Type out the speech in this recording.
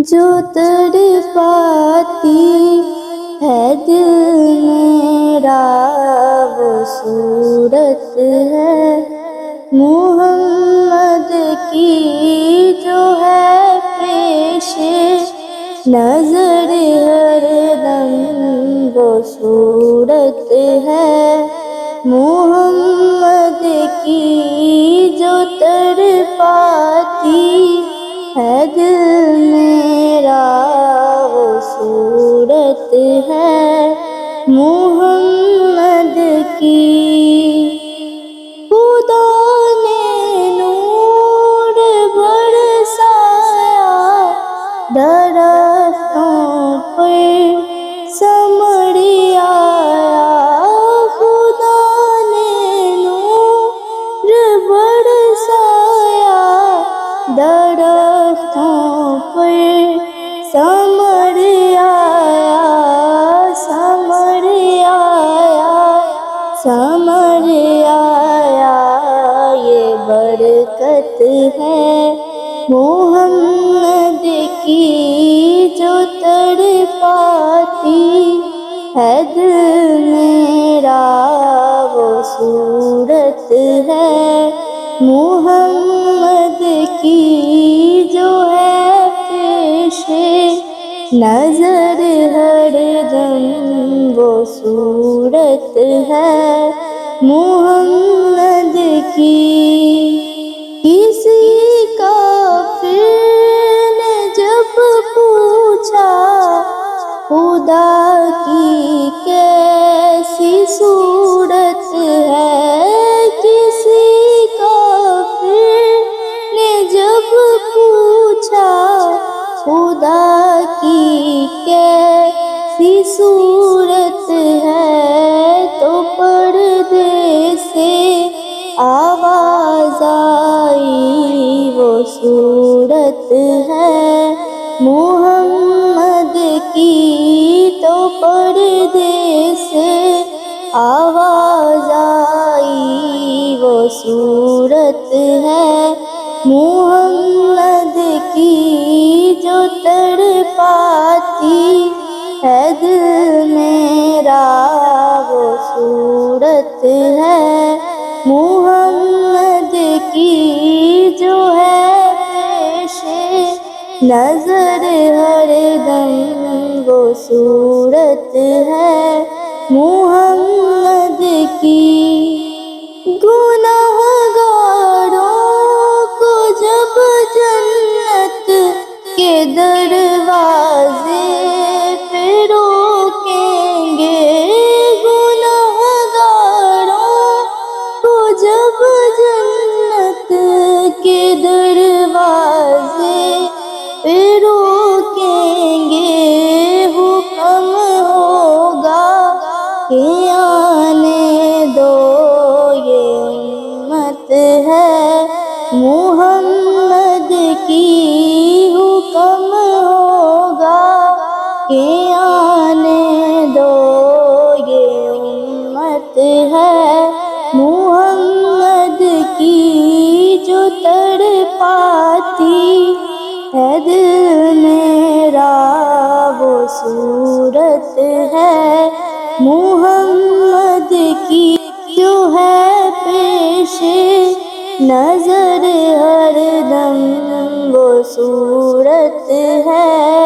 جو تڑپاتی ہے دل میرا وہ صورت ہے محمد کی جو ہے پیش نظر ہر دم وہ صورت ہے محمد کی جو تڑپاتی ہے دل میرا وہ صورت ہے محمد کی۔ خدا نے نور برسایا درختوں پر ثمر آیا، خدا نے نور برسایا درختوں پر ثمر آیا، ثمر آیا، ثمر آیا، یہ برکت ہے محمد کی جو تڑپاتی ہے دل میرا وہ صورت ہے محمد کی جو ہے پیش نظر ہر دم وہ صورت ہے محمد کی۔ کسی کافر نے جب پوچھا خدا کی کیسی صورت ہے، کسی کافر نے جب پوچھا خدا کی کیسی صورت ہے، تو پردے سے آواز آئی وہ صورت ہے محمد کی، تو پردے سے آواز آئی وہ صورت ہے محمد کی جو تڑپاتی ہے دل میرا وہ صورت ہے محمد کی جو ہے پیش نظر ہر دم وہ صورت ہے محمد کی۔ گنہگاروں کو جب جنت کے دروازے پہ روکیں گے، گنہگاروں کو جب جنت کے دروازے پہ روکیں گے، حکم ہوگا کہ آنے دو یہ امت ہے محمد کی، حکم ہوگا کہ آنے دو یہ امت ہے محمد کی جو تڑپاتی ہے دل میرا وہ صورت ہے محمد کی جو ہے پیش نظر ہر دم وہ صورت ہے